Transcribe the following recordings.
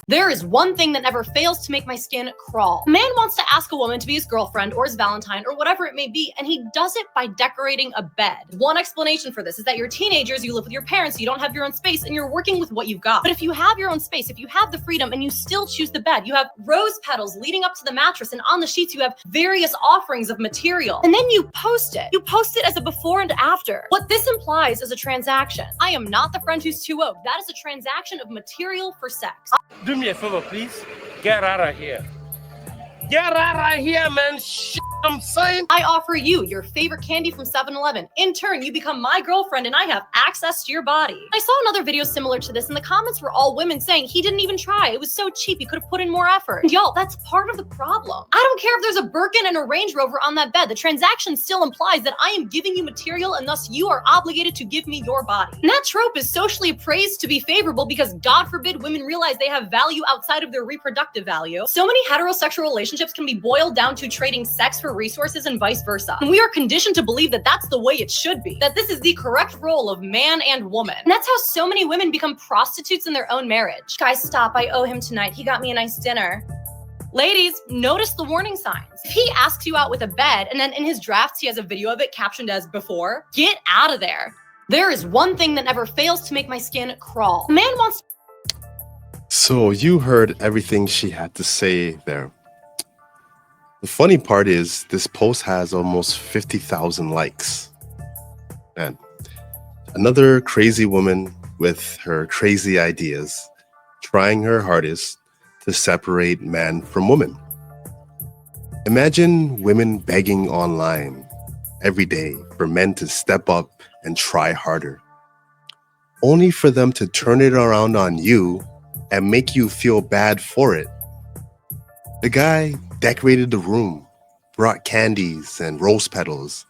There is one thing that never fails to make my skin crawl. A man wants to ask a woman to be his girlfriend or his Valentine or whatever it may be, and he does it by decorating a bed. One explanation for this is that you're teenagers, you live with your parents, you don't have your own space, and you're working with what you've got. But if you have your own space, if you have the freedom and you still choose the bed, you have rose petals leading up to the mattress, and on the sheets you have various offerings of material, and then you post it. You post it as a before and after. What this implies is a transaction. I am not the friend who's too woke. That is a transaction of material for sex. Do me a favor, please. Get out of here. Get out of here, man. I'm saying. I offer you your favorite candy from 7-Eleven. In turn, you become my girlfriend and I have access to your body. I saw another video similar to this and the comments were all women saying he didn't even try. It was so cheap. He could have put in more effort. And y'all, that's part of the problem. I don't care if there's a Birkin and a Range Rover on that bed. The transaction still implies that I am giving you material and thus you are obligated to give me your body. And that trope is socially appraised to be favorable because God forbid women realize they have value outside of their reproductive value. So many heterosexual relationships can be boiled down to trading sex for resources and vice versa. And we are conditioned to believe that that's the way it should be, that this is the correct role of man and woman. And that's how so many women become prostitutes in their own marriage. Guys, stop, I owe him tonight. He got me a nice dinner. Ladies, notice the warning signs. If he asks you out with a bed and then in his drafts he has a video of it captioned as before, get out of there. There is one thing that never fails to make my skin crawl. A man wants. So you heard everything she had to say there. The funny part is this post has almost 50,000 likes. And another crazy woman with her crazy ideas, trying her hardest to separate man from woman. Imagine women begging online every day for men to step up and try harder, only for them to turn it around on you and make you feel bad for it. The guy decorated the room, brought candies and rose petals,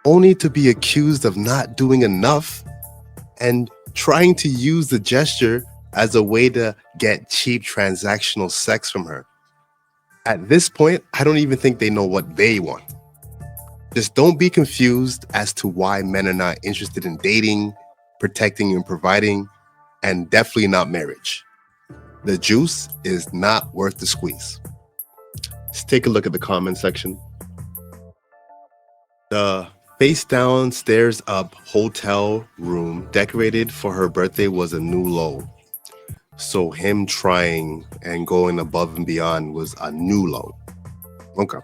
only to be accused of not doing enough and trying to use the gesture as a way to get cheap transactional sex from her. At this point, I don't even think they know what they want. Just don't be confused as to why men are not interested in dating, protecting and providing, and definitely not marriage. The juice is not worth the squeeze. Let's take a look at the comment section. The face down, stairs up hotel room decorated for her birthday was a new low. So him trying and going above and beyond was a new low. Okay.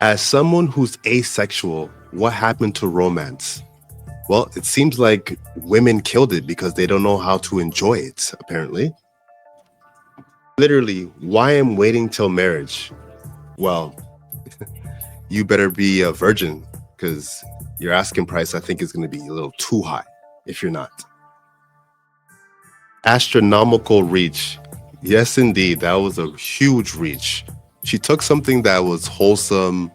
As someone who's asexual, what happened to romance? Well, it seems like women killed it because they don't know how to enjoy it, apparently. Literally, why am waiting till marriage? Well, you better be a virgin because your asking price, I think, is going to be a little too high if you're not. Astronomical reach. Yes, indeed, that was a huge reach. She took something that was wholesome,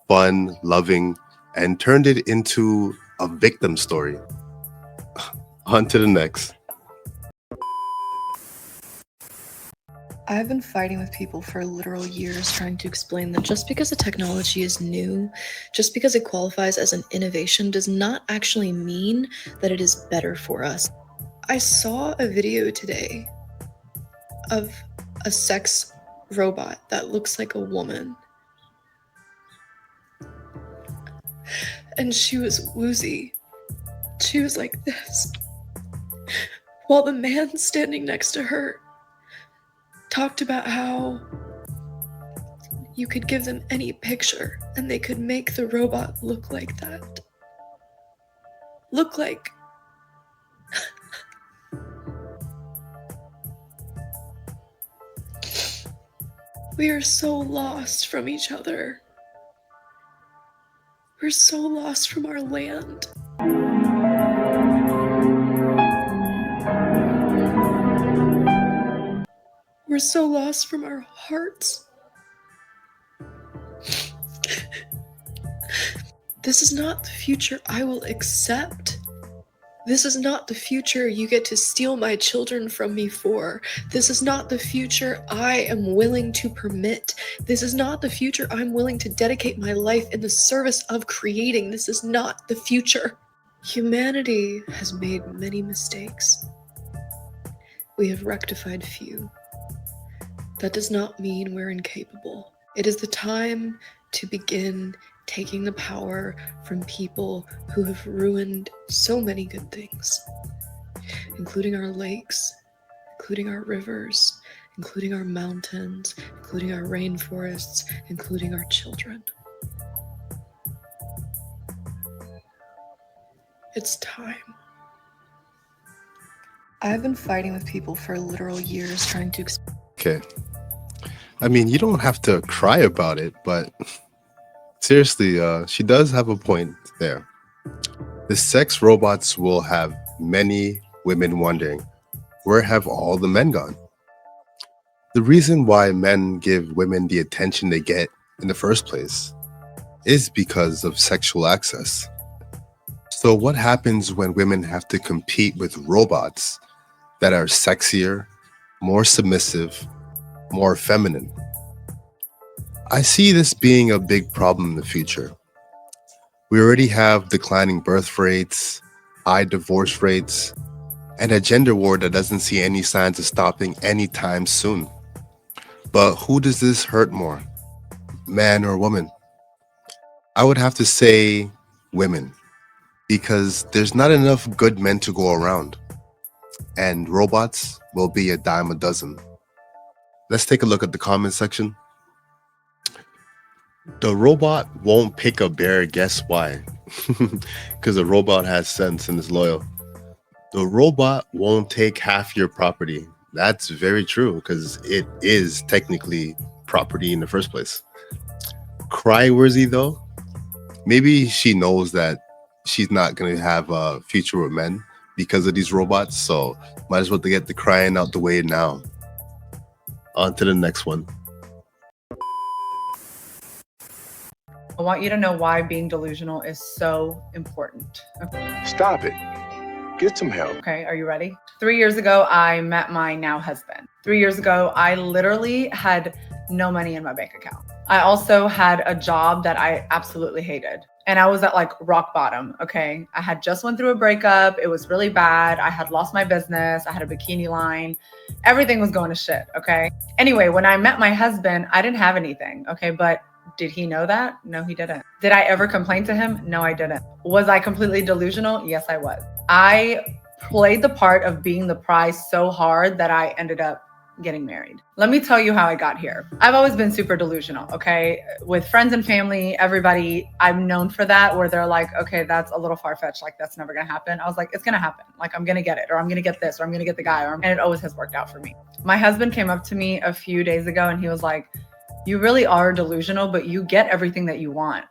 fun, loving, and turned it into a victim story. On to the next. I've been fighting with people for literal years trying to explain that just because a technology is new, just because it qualifies as an innovation does not actually mean that it is better for us. I saw a video today of a sex robot that looks like a woman. And she was woozy. She was like this. While the man standing next to her talked about how you could give them any picture and they could make the robot look like that. Look like. We are so lost from each other. We're so lost from our land. We're so lost from our hearts. This is not the future I will accept. This is not the future you get to steal my children from me for. This is not the future I am willing to permit. This is not the future I'm willing to dedicate my life in the service of creating. This is not the future. Humanity has made many mistakes. We have rectified few. That does not mean we're incapable. It is the time to begin taking the power from people who have ruined so many good things, including our lakes, including our rivers, including our mountains, including our rainforests, including our children. It's time. I've been fighting with people for literal years trying to Okay. I mean, you don't have to cry about it, but seriously, she does have a point there. The sex robots will have many women wondering, where have all the men gone? The reason why men give women the attention they get in the first place is because of sexual access. So what happens when women have to compete with robots that are sexier, more submissive, more feminine? I see this being a big problem in the future. We already have declining birth rates, high divorce rates, and a gender war that doesn't see any signs of stopping anytime soon. But who does this hurt more, man or woman? I would have to say women, because there's not enough good men to go around, and robots will be a dime a dozen. Let's take a look at the comment section. The robot won't pick a bear, guess why? Because the robot has sense and is loyal. The robot won't take half your property. That's very true, because it is technically property in the first place. Cry-worthy though, maybe she knows that she's not going to have a future with men because of these robots, so might as well to get the crying out the way now. On to the next one. I want you to know why being delusional is so important. Okay. Stop it. Get some help. Okay, are you ready? 3 years ago, I met my now husband. 3 years ago, I literally had no money in my bank account. I also had a job that I absolutely hated. And I was at like rock bottom, okay? I had just went through a breakup. It was really bad. I had lost my business. I had a bikini line. Everything was going to shit, okay? Anyway, when I met my husband, I didn't have anything, okay? But did he know that? No, he didn't. Did I ever complain to him? No, I didn't. Was I completely delusional? Yes, I was. I played the part of being the prize so hard that I ended up getting married. Let me tell you how I got here. I've always been super delusional, okay? With friends and family, everybody, I'm known for that, where they're like, okay, that's a little far-fetched, like that's never gonna happen. I was like, it's gonna happen. Like I'm gonna get it, or I'm gonna get this, or I'm gonna get the guy, and it always has worked out for me. My husband came up to me a few days ago and he was like, you really are delusional, but you get everything that you want.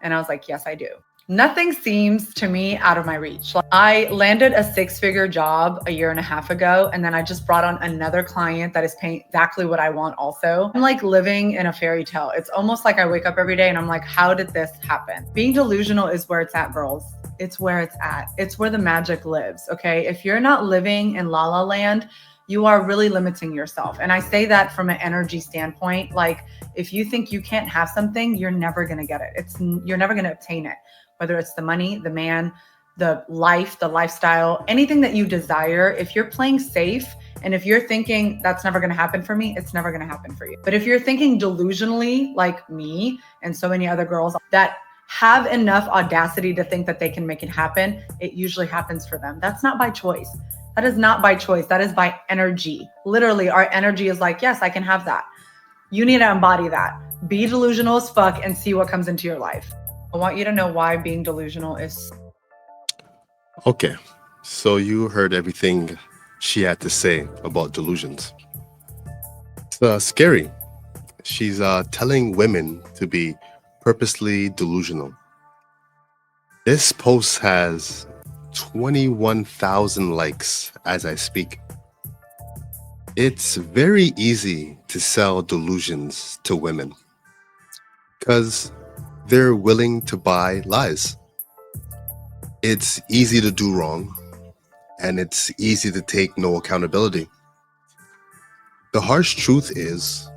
And I was like, yes, I do. Nothing seems to me out of my reach. I landed a 6-figure job a year and a half ago, and then I just brought on another client that is paying exactly what I want also. I'm like living in a fairy tale. It's almost like I wake up every day and I'm like, how did this happen? Being delusional is where it's at, girls. It's where it's at. It's where the magic lives, okay? If you're not living in La La Land, you are really limiting yourself. And I say that from an energy standpoint. Like if you think you can't have something, you're never gonna get it. You're never gonna obtain it. Whether it's the money, the man, the life, the lifestyle, anything that you desire, if you're playing safe and if you're thinking that's never gonna happen for me, it's never gonna happen for you. But if you're thinking delusionally like me and so many other girls that have enough audacity to think that they can make it happen, it usually happens for them. That's not by choice. That is not by choice. That is by energy. Literally, our energy is like, yes, I can have that. You need to embody that. Be delusional as fuck and see what comes into your life. I want you to know why being delusional is. Okay, so you heard everything she had to say about delusions. It's scary. She's telling women to be purposely delusional. This post has 21,000 likes as I speak. It's very easy to sell delusions to women because they're willing to buy lies. It's easy to do wrong, and it's easy to take no accountability. The harsh truth is,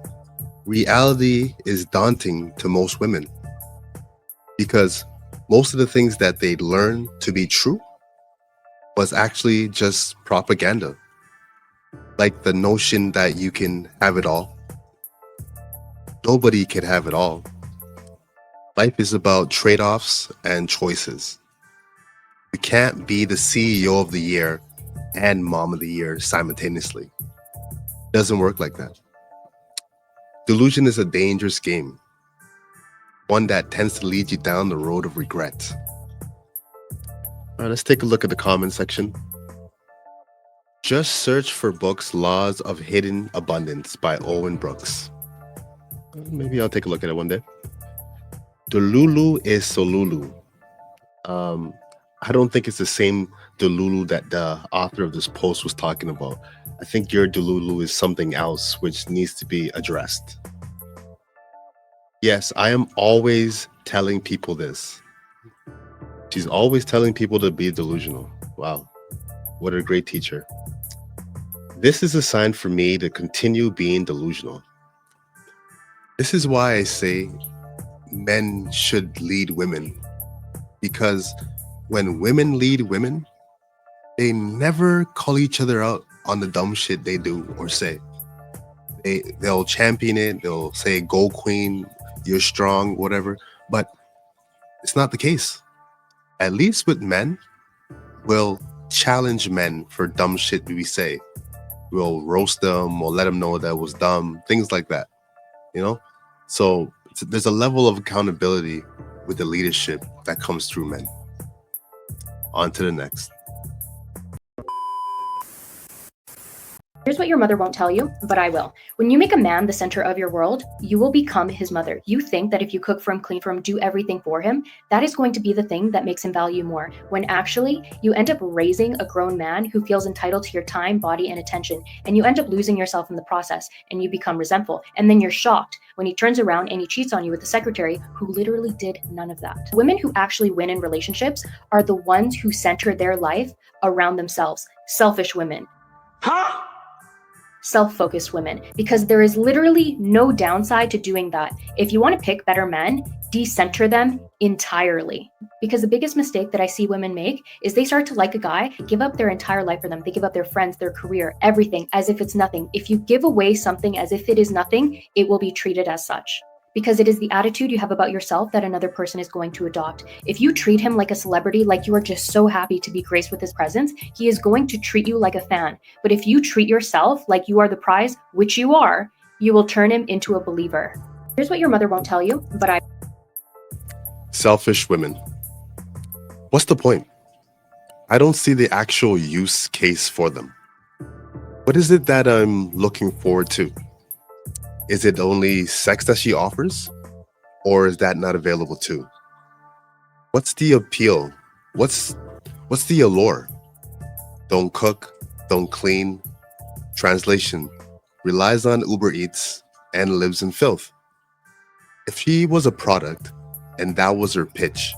reality is daunting to most women because most of the things that they learn to be true was actually just propaganda. Like the notion that you can have it all. Nobody can have it all. Life is about trade-offs and choices. You can't be the CEO of the year and mom of the year simultaneously. Doesn't work like that. Delusion is a dangerous game, one that tends to lead you down the road of regret. All right, let's take a look at the comment section. Just search for books Laws of Hidden Abundance by Owen Brooks. Maybe I'll take a look at it one day. Delulu is Solulu. I don't think it's the same Delulu that the author of this post was talking about. I think your Delulu is something else which needs to be addressed. Yes, I am always telling people this. She's always telling people to be delusional. Wow, what a great teacher. This is a sign for me to continue being delusional. This is why I say men should lead women. Because when women lead women, they never call each other out on the dumb shit they do or say. They'll champion it, they'll say, go queen, you're strong, whatever. But it's not the case. At least with men, we'll challenge men for dumb shit we say. We'll roast them, we'll let them know that was dumb, things like that, you know? So there's a level of accountability with the leadership that comes through men. On to the next. Here's what your mother won't tell you, but I will. When you make a man the center of your world, you will become his mother. You think that if you cook for him, clean for him, do everything for him, that is going to be the thing that makes him value you more. When actually, you end up raising a grown man who feels entitled to your time, body, and attention, and you end up losing yourself in the process, and you become resentful. And then you're shocked when he turns around and he cheats on you with a secretary who literally did none of that. Women who actually win in relationships are the ones who center their life around themselves. Selfish women. Huh? Self-focused women, because there is literally no downside to doing that. If you want to pick better men, decenter them entirely. Because the biggest mistake that I see women make is they start to like a guy, give up their entire life for them. They give up their friends, their career, everything as if it's nothing. If you give away something as if it is nothing, it will be treated as such. Because it is the attitude you have about yourself that another person is going to adopt. If you treat him like a celebrity, like you are just so happy to be graced with his presence, he is going to treat you like a fan. But if you treat yourself like you are the prize, which you are, you will turn him into a believer. Here's what your mother won't tell you, but I... Selfish women. What's the point? I don't see the actual use case for them. What is it that I'm looking forward to? Is it only sex that she offers? Or is that not available too? What's the appeal? What's the allure? Don't cook, don't clean. Translation, relies on Uber Eats and lives in filth. If she was a product and that was her pitch,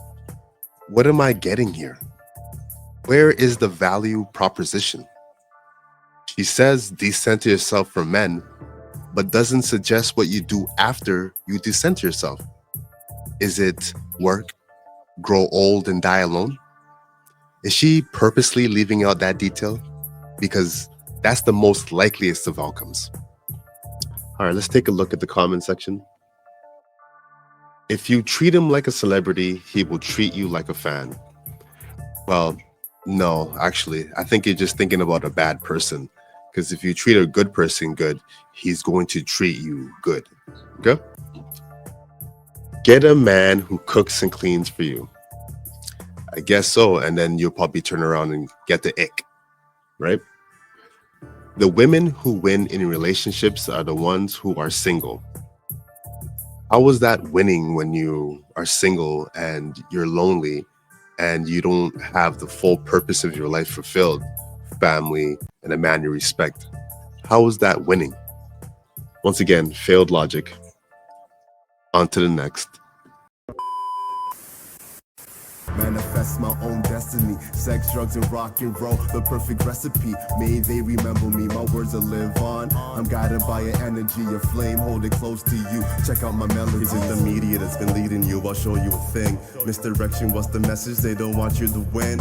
what am I getting here? Where is the value proposition? She says decenter yourself from men, but doesn't suggest what you do after you decenter yourself. Is it work, grow old and die alone? Is she purposely leaving out that detail? Because that's the most likeliest of outcomes. All right, let's take a look at the comment section. If you treat him like a celebrity, he will treat you like a fan. Well, no, actually, I think you're just thinking about a bad person. Because if you treat a good person good, he's going to treat you good. Okay? Get a man who cooks and cleans for you. I guess so. And then you'll probably turn around and get the ick, right? The women who win in relationships are the ones who are single. How is that winning when you are single and you're lonely and you don't have the full purpose of your life fulfilled? Family and a man you respect. How is that winning? Once again, failed logic. On to the next. Manifest my own destiny. Sex, drugs, and rock and roll, the perfect recipe. May they remember me, my words will live on. I'm guided by an energy, a flame, hold it close to you. Check out my melodies. Is it the media that's been leading you? I'll show you a thing. Misdirection, what's the message? They don't want you to win.